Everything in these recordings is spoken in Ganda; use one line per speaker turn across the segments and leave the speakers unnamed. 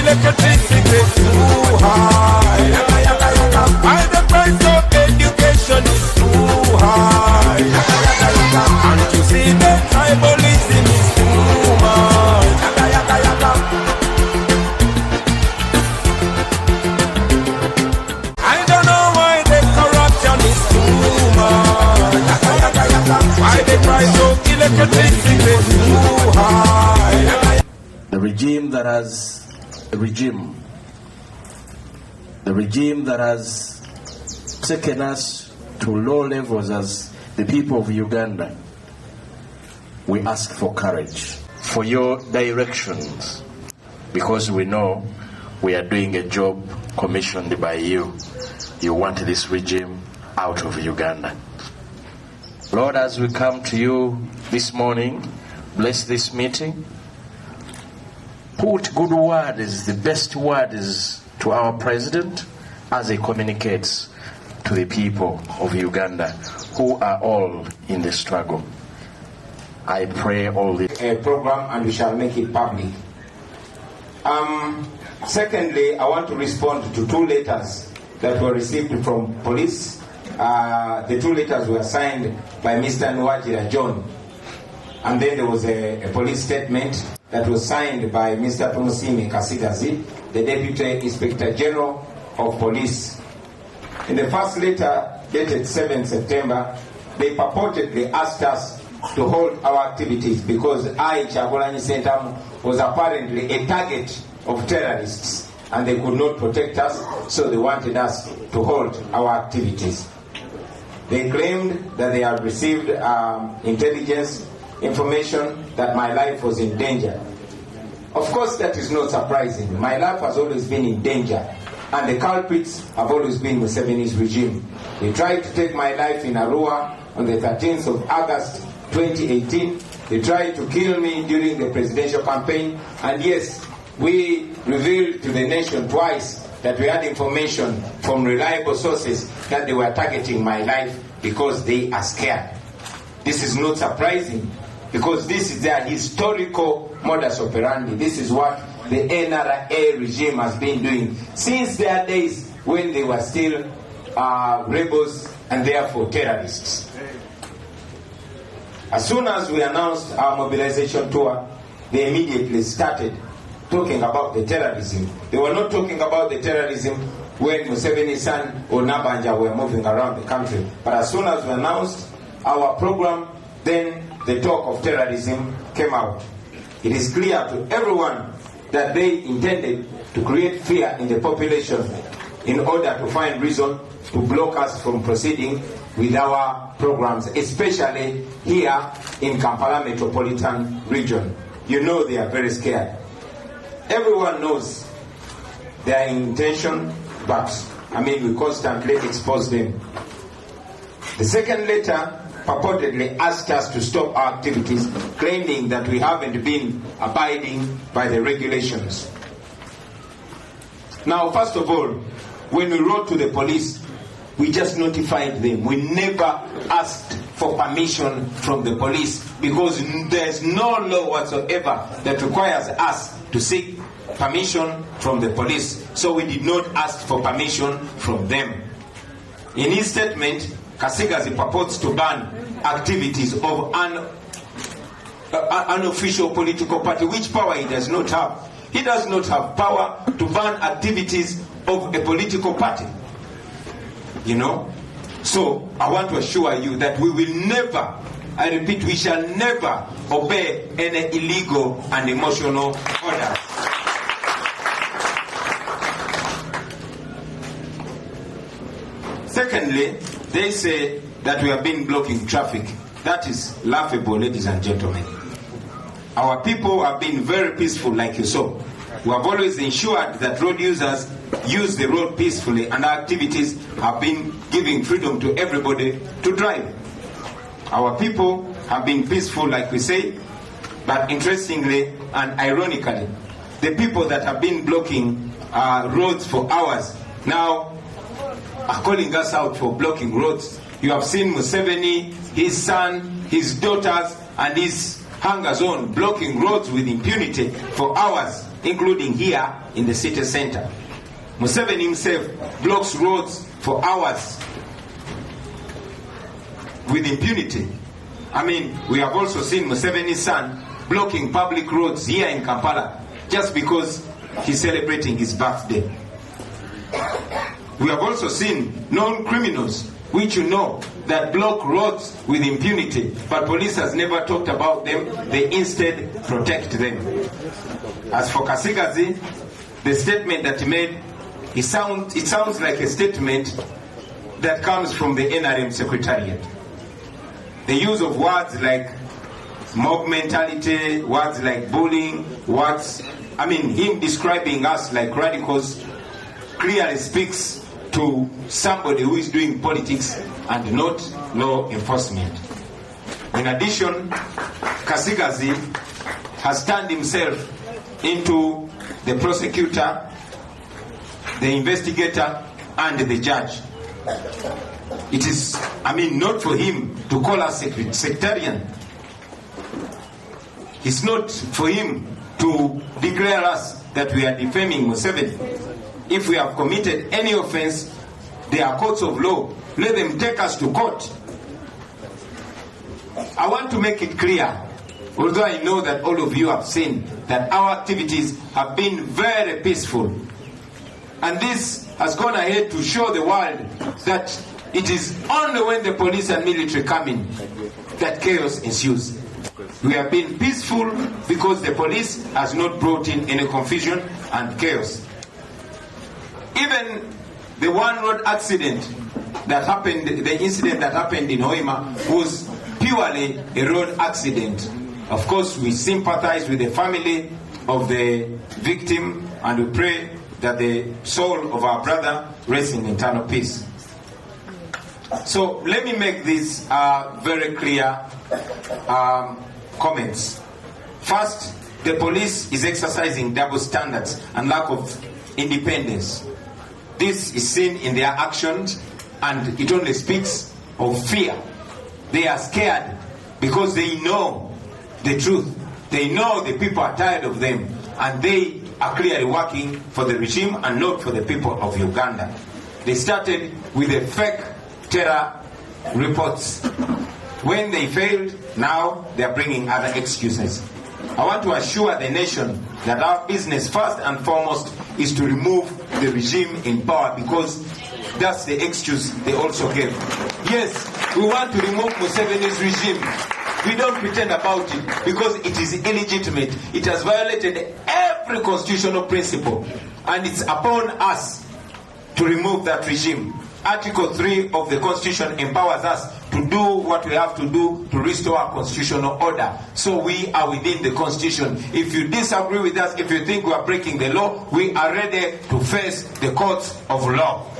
electricity too high. Why the price of education is too high. And you see the tribalism is too much. I don't know why the corruption is too much. Why the price of electricity is too high.
The regime that has taken us to low levels as the people of Uganda, we ask for courage, for your directions, because we know we are doing a job commissioned by you. You want this regime out of Uganda. Lord, as we come to you this morning, bless this meeting. Put good words, the best words, to our president as he communicates to the people of Uganda who are all in the struggle. I pray all this.
A program, and we shall make it public. Secondly, I want to respond to 2 letters that were received from police. The 2 letters were signed by Mr. Nwajira John. And then there was a police statement that was signed by Mr. Tumusime Kasigazi, the Deputy Inspector General of Police. In the first letter, dated 7 September, they purportedly asked us to hold our activities because I, Chagulanyi Sentamu, was apparently a target of terrorists and they could not protect us, so they wanted us to hold our activities. They claimed that they had received intelligence information that my life was in danger. Of course, that is not surprising. My life has always been in danger, and the culprits have always been Museveni's regime. They tried to take my life in Arua on the 13th of August 2018. They tried to kill me during the presidential campaign, and yes, we revealed to the nation twice that we had information from reliable sources that they were targeting my life because they are scared. This is not surprising, because this is their historical modus operandi. This is what the NRA regime has been doing since their days when they were still rebels and therefore terrorists. As soon as we announced our mobilization tour, they immediately started talking about the terrorism. They were not talking about the terrorism when Museveni's son or Nabanja were moving around the country. But as soon as we announced our program, then the talk of terrorism came out. It is clear to everyone that they intended to create fear in the population in order to find reason to block us from proceeding with our programs, especially here in Kampala metropolitan region. You know they are very scared. Everyone knows their intention, but we constantly expose them. The second letter purportedly asked us to stop our activities, claiming that we haven't been abiding by the regulations. Now, first of all, when we wrote to the police, we just notified them. We never asked for permission from the police, because there's no law whatsoever that requires us to seek permission from the police. So we did not ask for permission from them. In his statement, Kasigazi purports to ban activities of an unofficial political party, which power he does not have. He does not have power to ban activities of a political party. So I want to assure you that we will never, I repeat, we shall never obey any illegal and emotional orders. Secondly, they say that we have been blocking traffic. That is laughable, ladies and gentlemen. Our people have been very peaceful, like you saw. We have always ensured that road users use the road peacefully, and our activities have been giving freedom to everybody to drive. Our people have been peaceful, like we say, but interestingly and ironically, the people that have been blocking roads for hours now are calling us out for blocking roads. You have seen Museveni, his son, his daughters, and his hangers on, blocking roads with impunity for hours, including here in the city center. Museveni himself blocks roads for hours with impunity. I mean, we have also seen Museveni's son blocking public roads here in Kampala just because he's celebrating his birthday. We have also seen known criminals, which you know, that block roads with impunity, but police has never talked about them. They instead protect them. As for Kasigazi, the statement that he made, it sounds like a statement that comes from the NRM Secretariat. The use of words like mob mentality, words like bullying, him describing us like radicals clearly speaks to somebody who is doing politics and not law enforcement. In addition, Kasigazi has turned himself into the prosecutor, the investigator, and the judge. It is, not for him to call us sectarian. It's not for him to declare us that we are defaming Museveni. If we have committed any offense, there are courts of law. Let them take us to court. I want to make it clear, although I know that all of you have seen that our activities have been very peaceful. And this has gone ahead to show the world that it is only when the police and military come in that chaos ensues. We have been peaceful because the police has not brought in any confusion and chaos. Even the one road accident that happened, the incident that happened in Hoima, was purely a road accident. Of course, we sympathize with the family of the victim and we pray that the soul of our brother rests in eternal peace. So let me make these very clear comments. First, the police is exercising double standards and lack of independence. This is seen in their actions, and it only speaks of fear. They are scared because they know the truth. They know the people are tired of them, and they are clearly working for the regime and not for the people of Uganda. They started with the fake terror reports. When they failed, now they are bringing other excuses. I want to assure the nation that our business first and foremost is to remove the regime in power, because that's the excuse they also gave. Yes, we want to remove Museveni's regime. We don't pretend about it because it is illegitimate. It has violated every constitutional principle, and it's upon us to remove that regime. Article 3 of the Constitution empowers us to do what we have to do to restore our constitutional order. So we are within the Constitution. If you disagree with us, if you think we are breaking the law, we are ready to face the courts of law.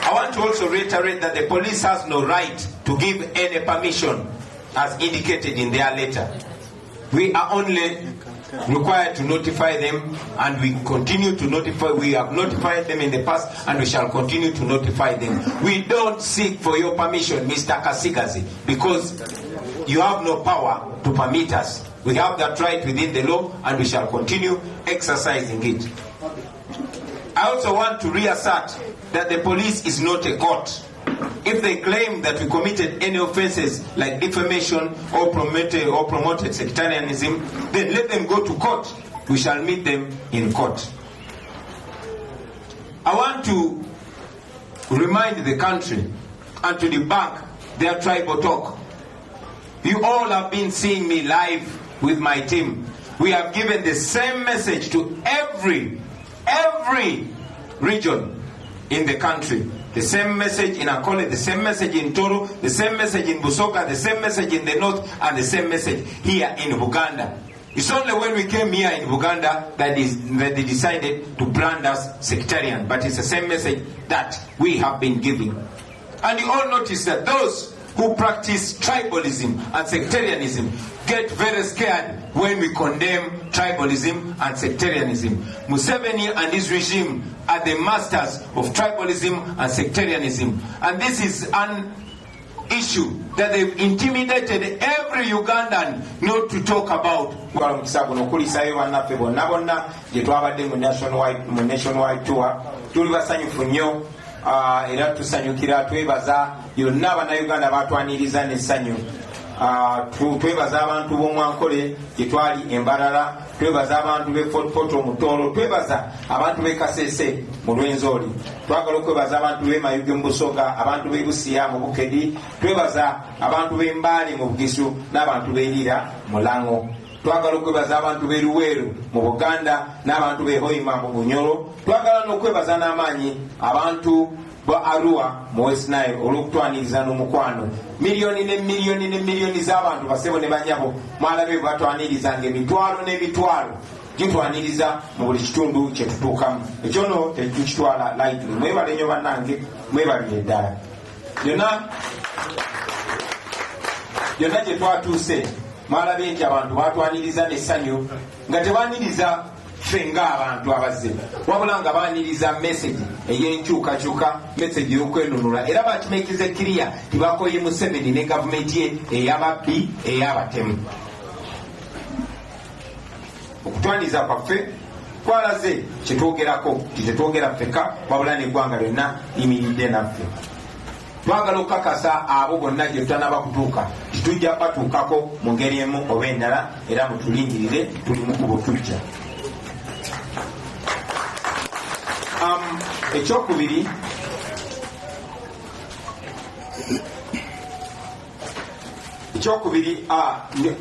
I want to also reiterate that the police has no right to give any permission as indicated in their letter. We are only required to notify them, and we continue to notify. We have notified them in the past, and we shall continue to notify them. We don't seek for your permission, Mr. Kasigazi, because you have no power to permit us. We have that right within the law, and we shall continue exercising it. I also want to reassert that the police is not a court. If they claim that we committed any offenses like defamation or promoted sectarianism, then let them go to court. We shall meet them in court. I want to remind the country and to debunk their tribal talk. You all have been seeing me live with my team. We have given the same message to every region in the country. The same message in Akole, the same message in Toro, the same message in Busoga, the same message in the north, and the same message here in Uganda. It's only when we came here in Uganda that they decided to brand us sectarian. But it's the same message that we have been giving. And you all notice that those who practice tribalism and sectarianism get very scared when we condemn tribalism and sectarianism. Museveni and his regime are the masters of tribalism and sectarianism. And this is issue that they've intimidated every Ugandan not to talk about. Nationwide tour, era tusanyukira twebaza yonna abannayuganda batwaniriza n'essanyu. Twebaza abantu b'Omwankole gye twali Embarara, twebaza abantu b'e Fort Portal Mutoolo, twebaza abantu b'e Kasese mu Lwenzori, twagala okwebaza abantu b'e Mayuge mu Busoga, abantu b'e Busiya mu Bukedi, twebaza abantu b'e Mbale mu Bugisu n'abantu b'e Lira mu Lango. Twagala okwebaza abantu b'e Luweero mu Buganda n'abantu b'e Hoima mu Bunyoro. Twagala n'okwebaza n'amaanyi abantu ba Arua mu West Nile olw'okutwaniriza n'omukwano. Miliyoni ne miliyoni z'abantu basebo ne banyabo mwalabe batwanirizanga emitwalo n'emitwalo gitwaniriza mu buli kitundu kye tutuukamu. Ekyo nno tetukitwala lightly. Mwebale nnyo bannange, mwebalire ddala. Byonna gye twatuuse mwalabe nti abantu batwaniriza n'essanyu nga tebaniriza ffe ng'abantu abazze, wabula nga baniriza message ey'enkyukakyuka, message y'okwenunula, era bakimekize kiriya tibakoye Museveni ne gavumenti ye ey'ababbi ey'abatemu. Okutwaniriza kwaffe kwalaze kyetwogerako, tetwogera ffeka wabula n'eggwanga lyonna limiridde naffe. Twagala okukakasa abo bonna gye tutanaba kutuuka titujja batuukako mu ngeri emu oba endala, era mutulingirire tuli mu kubo tujja. Ekyokubiri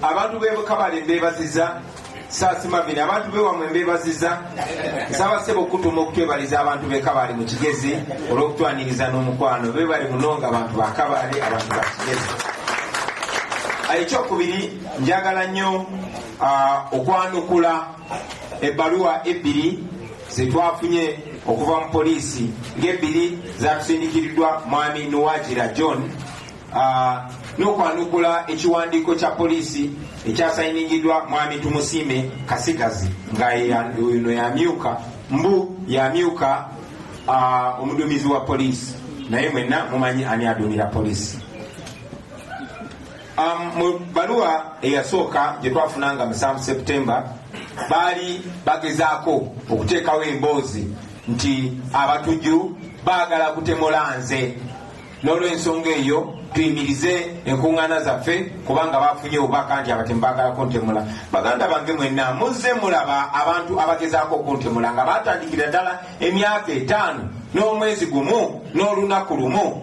abantu b'e Kabale mbeebaziza, Saasimavini abantu b'ewamwe mbeebaziza, nsaba ssebo okutuma okutwebaliza abantu b'e Kabale mu Kigezi olw'okutwaniriza n'omukwano. Beebale munonga abantu ba Kabale, abantu ba Kigezi. Ekyokubiri njagala nnyo okwanukula ebbaluwa ebbiri ze twafunye okuva mu poliisi, ng'ebbiri zatusindikiriddwa mwami Nuwagira John, n'okwanukula ekiwandiiko kya poliisi ekyasayiningidwa mwami Tumusiime Kasigazi nga eno yamyuka yamyuka omuduumizi wa poliisi, naye mwenna mumanyi ani aduumira poliisi. Mu baluwa eyasooka gye twafunanga mu 7 September baali bagezaako okuteekawo emboozi nti abatujju baagala kutemola nze, n'olw'ensonga eyo tuyimirize enkuŋŋaana zaffe kubanga bafunye obubaka nti abatemu baagala kuntemula. Baganda bange mwenna muzze mulaba abantu abagezaako okuntemula nga baatandikira ddala emyaka 5 n'omwezi gumu n'olunaku lumu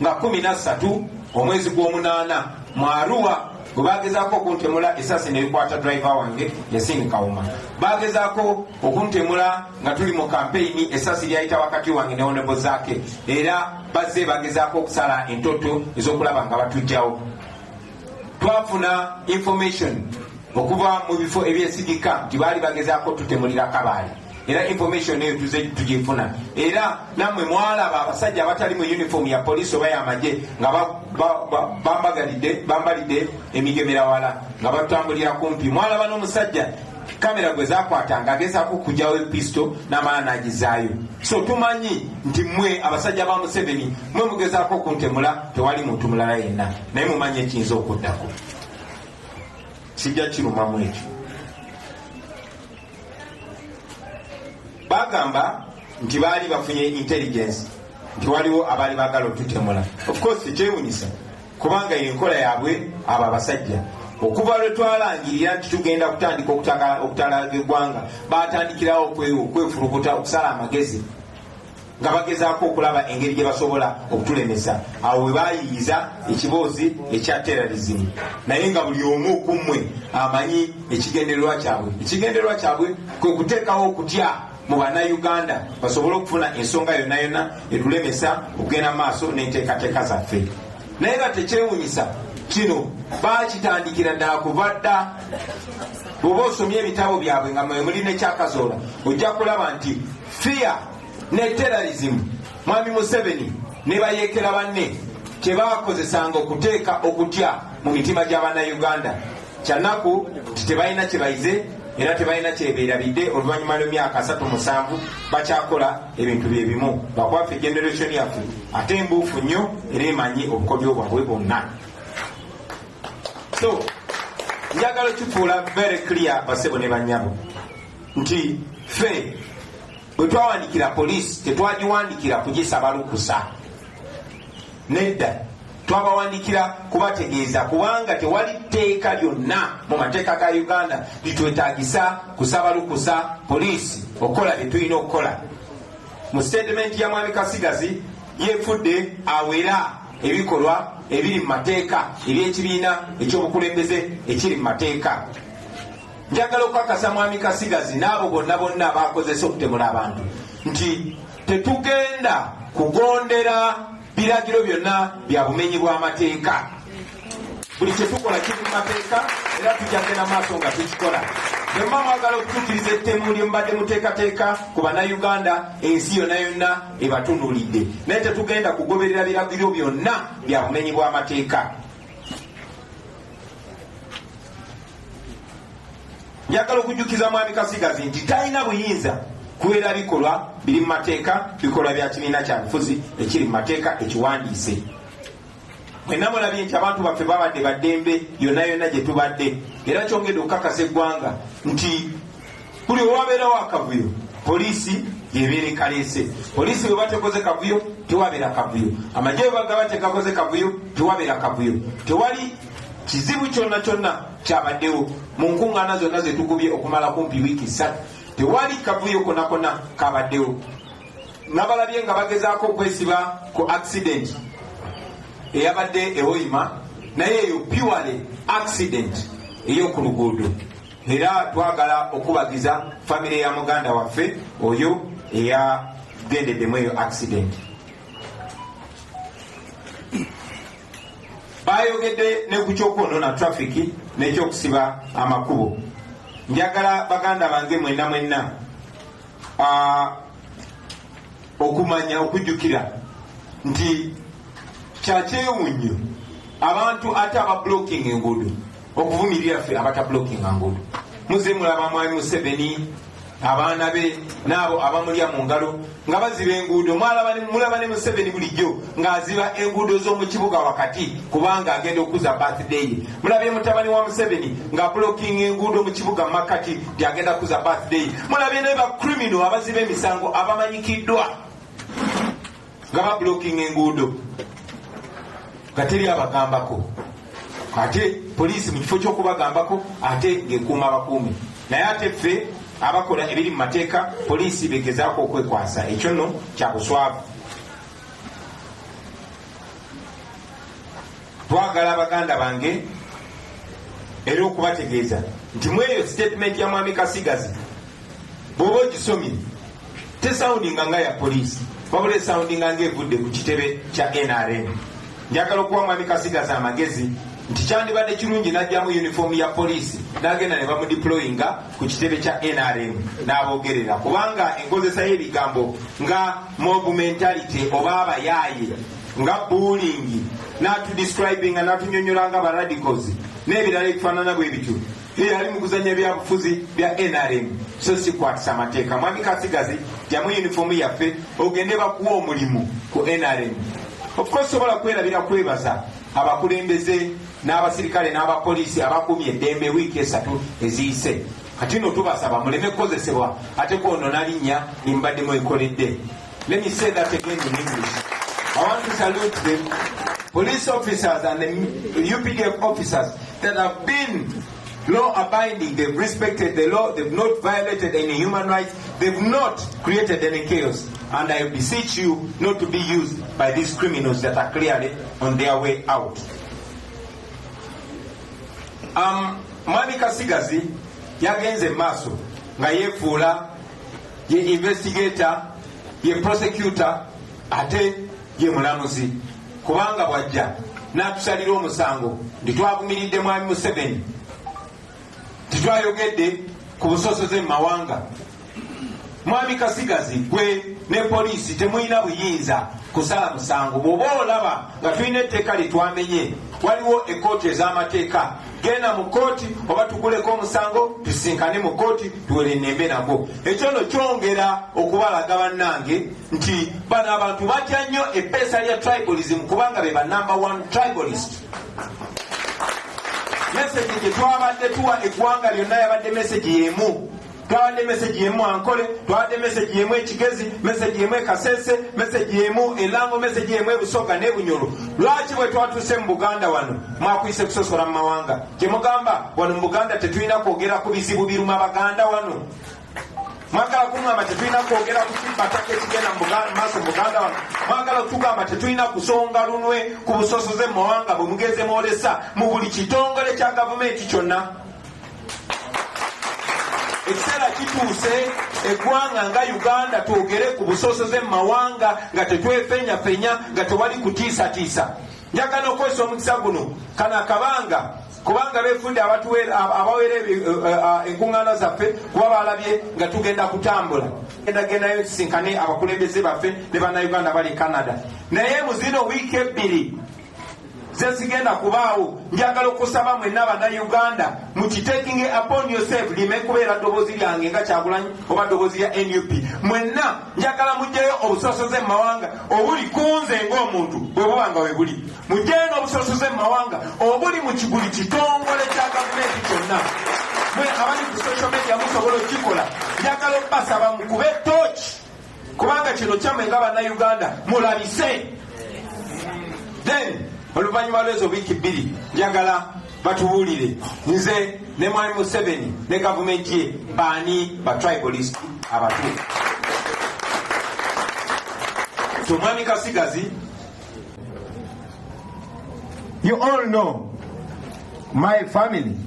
nga 13 omwezi gw'omunaana mu Arua bwe bagezaako okuntemula, esasi ne likwata driver wange Yasin Kawuma. Bagezaako okuntemula nga tuli mu campaign, esasi lyayita wakati wange ne Honorable Zaake, era bazze bagezaako okusala entoto ez'okulaba nga batujjawo. Twafuna information okuva mu bifo ebyesigika nti baali bagezaako tutemulira Kabale, era information eyo tuze tugifuna, era nammwe mwalaba abasajja abatali mu uniform ya poliisi oba y'amagye nga bambalidde emigemerawala nga batambulira kumpi. Mwalaba n'omusajja kamera gwe zakwatanga agezaako kugyawo episto n'amala n'agizaayo. So tumanyi nti mmwe abasajja ba Museveni mwe mugezaako okuntemula, tewali muntu mulala yenna, naye mumanyi ekiyinza okuddako. Kijja kirumamu ekyo. Bagamba nti baali bafunye intelligence nti waliwo abaali baagala otutemula. Of course tekyewunyisa kubanga enkola yaabwe abo abasajja okuva lwe twalangirira nti tugenda kutandika okutalaga eggwanga, baatandikirawo okwefulukuta okusala amagezi nga bagezaako okulaba engeri gye basobola okutulemesa. Awo we baayiyiza ekiboozi ekya terrorism, naye nga buli omu ku mmwe amanyi ekigendererwa kyabwe. Ekigendererwa kyabwe kwe kuteekawo okutya mu bannayuganda basobole okufuna ensonga yonna yonna etulemesa okugenda maaso n'enteekateeka zaffe. Naye nga tekyewunyisa kino baakitandikira ddala kuva dda. Bw'oba osomye ebitabo byabwe nga muli n'ekyakazoola ojja kulaba nti fear ne terrorism mwami Museveni ne bayeekera banne kyebaakozesanga okuteeka okutya mu mitima gy'abannayuganda. Kyannaku nti tebalina kye bayize, era tebalina kyebeerabidde oluvannyuma lw'emyaka 37 bakyakola ebintu bye bimu. Bakwafe generation yaffe ate embuufu nnyo era emanyi obukodyo bwabwe bwonna. So njagala kifuula very clear basebo ne banyabo nti ffe bwe twawandikira poliisi tetwagiwandikira kugisaba lukusa, nedda twabawandikira kubategeeza kubanga tewali tteeka lyonna mu mateeka ga Uganda litwetaagisa kusaba lukusa poliisi okukola bye tulina okukola. Mu statement ya Mwami Kasigazi yeefudde awera ebikolwa ebiri mu mateeka eby'ekibiina ekyobukulembeze ekiri mu mateeka. Njagala okukakasa Mwami Kasigazi n'abo bonna abakozesa okutemula abantu nti tetugenda kugondera biragiro byonna bya bumenyi bw'amateeka. Buli kyetukola kiri mu mateeka era tujja kugenda maaso nga tukikola. Bwe mba mwagala okutuukiriza ettemu lye mubadde muteekateeka ku bannayuganda, ensi yonna ebatunuulidde, naye tetugenda kugoberera biragiro byonna bya bumenyi bw'amateeka. Njagala okujjukiza Mwami Kasigazi nti talina buyinza kuwera bikolwa biri mu mateeka, bikolwa bya kibiina kya bufuzi ekiri mu mateeka ekiwandiise. Mwenna mulabye nti abantu baffe babadde baddembe yonna gye tubadde, era kyongedde okukakasa eggwanga nti buli owabeerawo akavuyo poliisi yebeera ekaleese. Poliisi bwe batekoze kavuyo tewabeera kavuyo, amagye bwe bagaba tegakoze kavuyo tewabeera kavuyo. Tewali kizibu kyonna kyabaddewo mu nkuŋŋaana zonna ze tugubye okumala kumpi wiiki 3, tewali kavuyo konna kabaddewo. Nabalabye nga bagezaako okwesiba ku accident eyabadde ewoyima, naye eyo purely accident ey'oku luguudo. Era twagala okubagiza famire ya muganda waffe oyo eyagendeddemu eyo accident. Bayogedde ne ku kyokwonoona traffic n'ekyokusiba amakubo. Njagala baganda bange mwenna okumanya okujjukira nti kyakyewunyo abantu ate aba blocking enguudo okuvumirira ffe abata blocking enguudo. Muze mulaba Mwami Museveni abaana be n'abo abamulya mu ngalo nga baziba enguudo. Mulaba ne Museveni bulijjo ng'aziba enguudo z'omu kibuga wakati kubanga agenda okuza birthday. Mulabye mutabani wa Museveni nga blocking enguudo mu kibuga makati nti agenda kuza birthday. Mulabye ne ba criminal abaziba emisango abamanyikiddwa nga ba blocking enguudo gateri abagambako, ate poliisi mu kifo ky'okubagambako ate ng'ekuuma abakuumi. Naye ate ffe abakola ebiri mu mateeka poliisi begezaako okwekwasa. Ekyo nno kya buswavu. Twagala baganda bange era okubategeeza nti mweyo statement ya Mwami Kasigazi bw'oba ogisomye tesawundinga nga ya poliisi, wabula esawundinga ng'evudde ku kitebe kya NRM. Njagala okuwa Mwami Kasigazi amagezi nti kyandibadde kirungi n'ajjamu uniform ya poliisi n'agenda ne bamudeployinga ku kitebe kya NRM n'aboogerera, kubanga enkozesa y'ebigambo nga mob mentality oba abayaaye, nga bullying, n'atudescribinga n'atunyonyola nga baradicals n'ebirala ebifaanana bwe bityo, ali mu kuzanya byabufuzi bya NRM, so si kwatisa amateeka. Mwami Kasigazi jjamu uniform yaffe ogende bakuwa omulimu ku NRM. Of course sobola kwerabira kwebaza abakulembeze n'abasirikale n'abapoliisi abakumye eddembe wiiki 3 eziyise. Kati nno tubasaba muleme kukozesebwa ate kwonoona linnya limbadde mwekoledde. Let me say that again in English. I want to salute the police officers and the UPDF officers that have been law abiding. They've respected the law, they've not violated any human rights, they've not created any chaos. And I beseech you not to be used by these criminals that are clearly on their way out. Mwami Kasigazi yagenze maaso nga yefuula ye investigator, ye prosecutor, ate ye mulamuzi, kubanga bwajja n'atusalira omusango nti twavumiridde Mwami Museveni, titwayogedde ku busosoze mu mawanga. Mwami Kasigazi gwe ne poliisi temulina buyinza kusala musango. Bw'oba olaba nga tulina etteeka litwamenye, waliwo ekkooti ez'amateeka, genda mu kkooti oba tuguleko omusango tusinkane mu kkooti tuwere ennembe nagwo. Ekyo nno kyongera okubalaga bannange nti bano abantu batya nnyo eppeesa lya tribalism kubanga be ba number one tribalist. Message gye twabadde tuwa eggwanga lyonna yabadde message y'emu. Twabadde message y'emu Ankole, twabadde message y'emu Ekigezi, message y'emu Kasese, message y'emu Elango, message y'emu Busoga ne Bunyoro. Lwaki bwe twatuuse mu Buganda wano mwakwise kusosola mu mawanga? Kye mugamba wano mu Buganda tetulina kwogera ku bizibu biruma Baganda wano. Mwagala kungamba tetulina kwogera ku kibataka ekigenda mu maaso mu Buganda wano. Mwagala kutugamba tetulina kusonga lunwe ku busosoze mu mawanga bwe mugeze mwolesa mu buli kitongole kya gavumenti kyonna. Ekiseera kituuse eggwanga nga Uganda twogere ku busosoze mu mawanga nga tetwefenyafenya nga tewali kutiisatiisa. Njagala okwesa omukisa guno kano akabanga kubanga beefudde abawera enkuŋŋaana zaffe kuba balabye nga tugenda kutambula gendayo tusinkane abakulembeze baffe ne bannayuganda bali Canada. Naye mu zino wiiki ebbiri zezigenda kubaawo njagala okusaba mwenna bannayuganda mukitaking upon yourself lime kubeera ddoboozi lyange nga Kyagulanyi oba ddoboozi ya NUP. Mwenna njagala mugyeyo obusosoze mu mawanga obuli kunze ng'omuntu bwe buba nga we buli. Mugyeyo n'obusosoze mu mawanga obuli mu buli kitongole kya gavumenti kyonna. Mwe abali ku social media musobola okukikola. Njagala okubasaba mukube tooki kubanga kino kyammwe nga bannayuganda mulabise. Then oluvannyuma lw'ezo wiiki bbiri njagala batubuulire nze ne Mwami Museveni ne gavumenti ye baani ba tribalist abatuufu. So Mwami Kasigazi, you all know my family.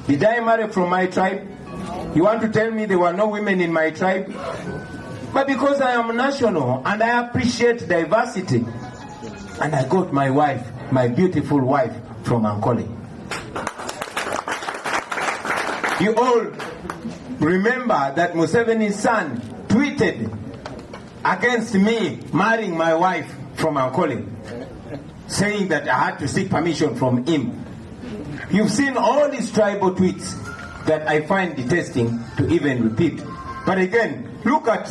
Did I marry from my tribe? You want to tell me there were no women in my tribe? But because I am national and I appreciate diversity, and I got my wife, my beautiful wife, from Ankole. You all remember that Museveni's son tweeted against me marrying my wife from Ankole, saying that I had to seek permission from him. You've seen all these tribal tweets that I find detesting to even repeat. But again, look at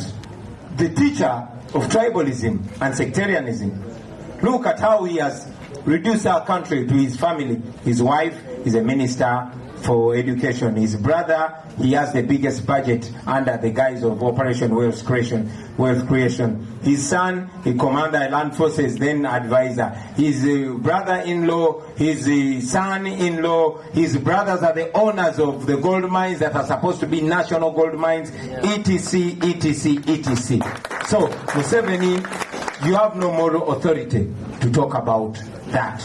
the teacher of tribalism and sectarianism. Look at how he has reduced our country to his family. His wife is a minister for education. His brother, he has the biggest budget under the guise of Operation Wealth Creation. His son, he commander land forces, then advisor. His brother-in-law, his son-in-law, his brothers are the owners of the gold mines that are supposed to be national gold mines, etc., etc., etc. So, Museveni, you have no moral authority to talk about that.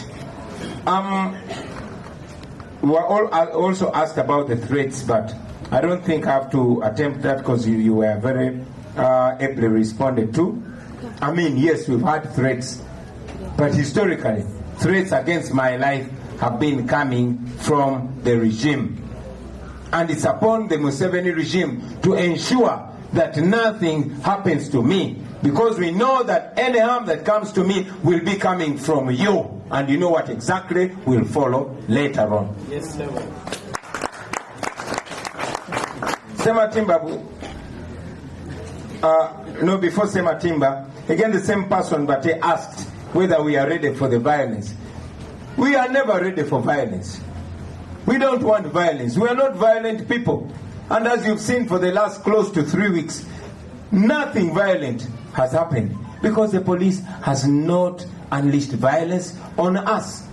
We were all also asked about the threats, but I don't think I have to attempt that because you were very ably responded to. I mean, yes, we've had threats, but historically, threats against my life have been coming from the regime. And it's upon the Museveni regime to ensure that nothing happens to me, because we know that any harm that comes to me will be coming from you. And you know what exactly will follow later on.
Yes, sir.
Sematimba, no, before Sematimba, again the same person, but he asked whether we are ready for the violence. We are never ready for violence. We don't want violence. We are not violent people. And as you've seen for the last close to 3 weeks, nothing violent has happened because the police has not unleashed violence on us.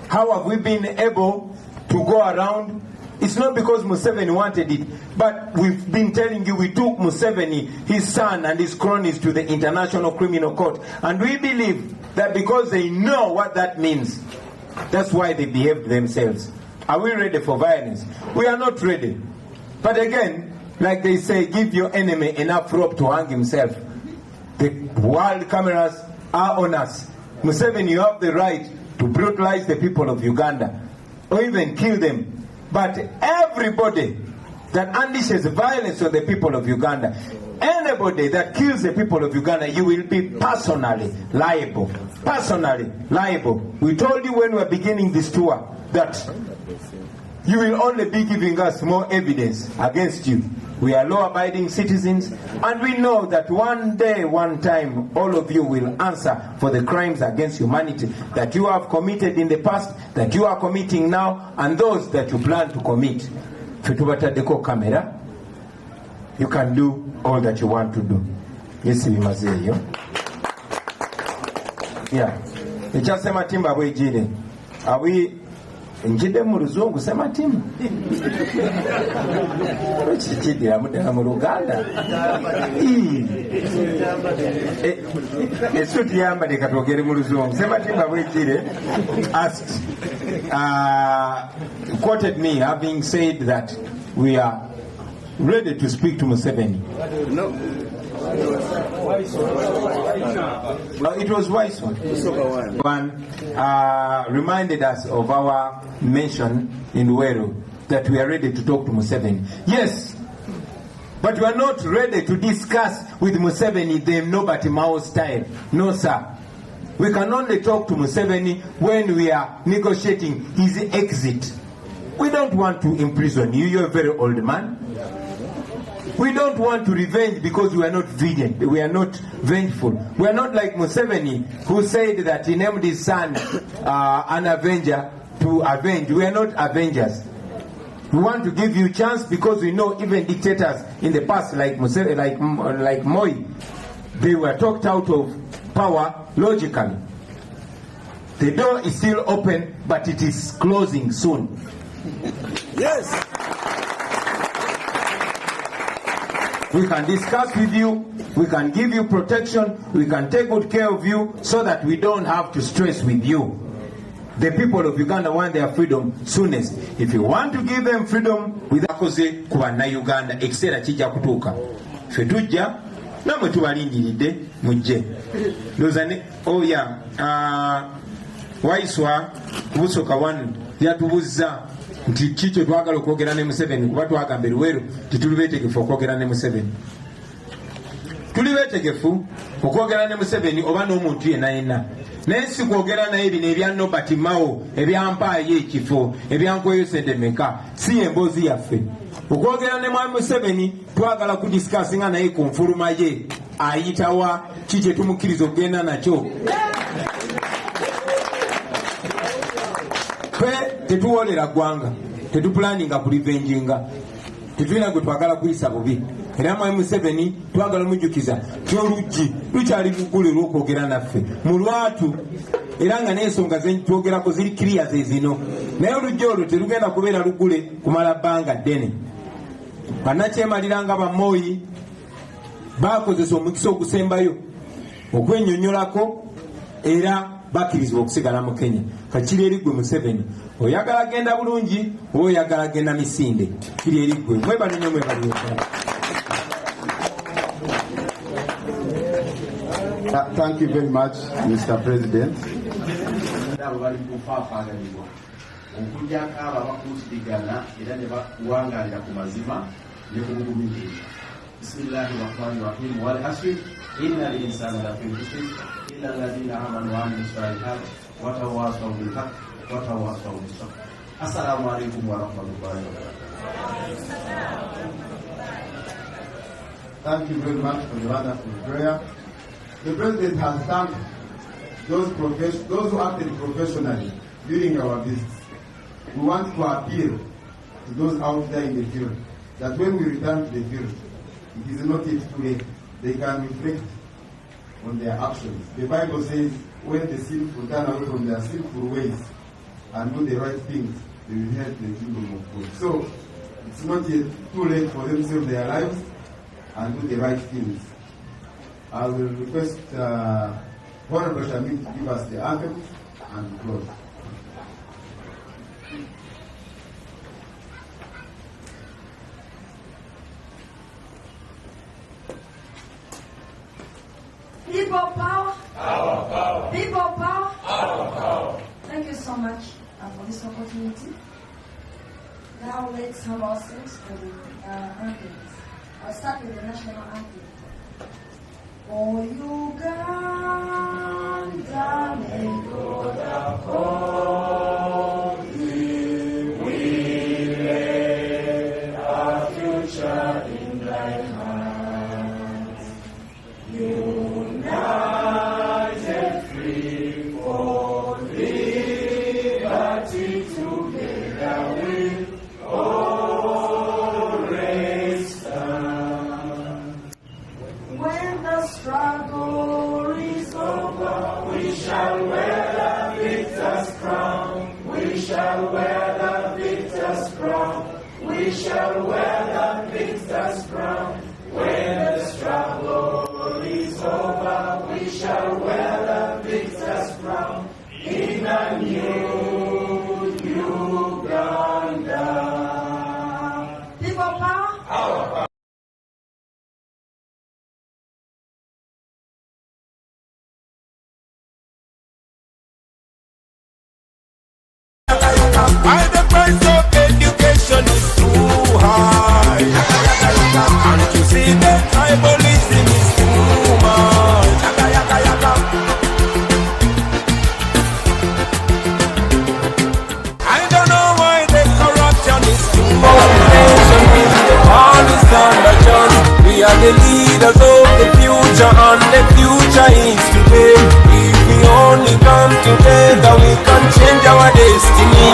How have we been able to go around? It's not because Museveni wanted it, but we've been telling you we took Museveni, his son and his cronies to the International Criminal Court, and we believe that because they know what that means, that's why they behaved themselves. Are we ready for violence? We are not ready. But again, like they say, give your enemy enough rope to hang himself. The world cameras are on us. Museveni, you have the right to brutalize the people of Uganda or even kill them. But everybody that unleashes violence on the people of Uganda. Anybody that kills the people of Uganda, you will be personally liable. Personally liable. We told you when we were beginning this tour that you will only be giving us more evidence against you. We are law-abiding citizens, and we know that one day, one time, all of you will answer for the crimes against humanity that you have committed in the past, that you are committing now, and those that you plan to commit. Fitubatadeko camera, you can do all that you want to do. Yes, we must say you. Yeah. It's just a matimba we jine. Are we njide mu luzungu sema timu? Chidira mudala mu Luganda. Esuti yamba de katogere mu luzungu. Sema timba we jine asked quoted me having said that we are ready to speak to Museveni. No. It was Wyson. One reminded us of our mention in Luweero that we are ready to talk to Museveni. Yes, but we are not ready to discuss with Museveni the Nobati Mao style. No, sir. We can only talk to Museveni when we are negotiating his exit. We don't want to imprison you. You're a very old man. We don't want to revenge because we are not vengeful. We are not vengeful. We are not like Museveni, who said that he named his son an avenger to avenge. We are not avengers. We want to give you a chance because we know even dictators in the past, like Museveni, like Moi, they were talked out of power logically. The door is still open, but it is closing soon. Yes. We can discuss with you, we can give you protection, we can take good care of you so that we don't have to stress with you. The people of Uganda want their freedom soonest. If you want to give them freedom without kubanna Uganda, ekiseera kijja kutuuka. Ffe tujja namwe tubalindiridde mujje. Lozane oya Waiswa kubusooka wanu yatubuzza nti kikyo twagala okwogera ne Museveni kuba twagamba Luweero tituli beetegefu okwogera ne Museveni. Tuli beetegefu okwogera ne Museveni oba n'omuntu yenna. Naye si kwogera naye bino ebya Nobati Mao, ebyampaayo ekifo, ebyankweyosede meka, si emboozi yaffe. Okwogera ne mwami Museveni twagala kudisikasinga naye ku nfuluma ye ayitawa kikye tumukkiriza okugenda nakyo. Tetuwolera ggwanga, tetupulaninga kulivenjinga, tetulina gwe twagala kuyisa bubi. Era mwami Museveni twagala mujjukiza ky'oluggi lukyali luggule lw'okwogera naffe mu lwatu, era nga n'ensonga ze twogerako ziri kiriya ze zino. Naye oluggi olwo terugenda kubeera luggule kumala bbanga ddene. Bannakyemalira nga Moi baakozesa omukisa ogusembayo okwennyonnyolako era bakkirizibwa okusigala mu Kenya. Kakiri eri ggwe Museveni, oyagala genda bulungi oba oyagala genda misinde, kiri eri ggwe. Mwebale nnyo mwebale.
Thank you very much, Mr. President.
Okugyako abo abakuusidigana era ne bawangalira ku mazima ne ku bugumikiriza. Bismillahi rahmani rahim. Wal asri innal insana lafi khusr illa alladhina amanu wa amilus salihati wa tawassaw bil haqq wa tawassaw bis sabr. Assalamu alaikum wa rahmatullahi wa barakatuh.
Thank you very much for the wonderful prayer. The President has thanked those who acted professionally during our visits. We want to appeal to those out there in the field that when we return to the field, it is not yet too late. They can reflect on their actions. The Bible says, when the sinful turn away from their sinful ways and do the right things, they will inherit the kingdom of God. So, it's not yet too late for them to save their lives and do the right things. I will request Honorable Shamim to give us the anthem and close.
People power.
Our power.
People power.
Our power.
Thank you so much for this opportunity. Now let's have our songs for the anthems. I'll start with the national anthem. Oh, Uganda, may God uphold thee. We lay our future in thy hands. United, free for liberty, together we always stand. When the struggle is over, we shall wear the victor's crown. We shall wear the victor's crown. We shall wear the victor's crown. When the struggle is over, we shall wear the victor's crown in a new Uganda. People power. Our power.
Why the price of education is too high? And you see the tribalism is too much. I don't know why the corruption is too much. All is under John. We are the leaders of the future, and the future is today. If we only come together, we can change our destiny.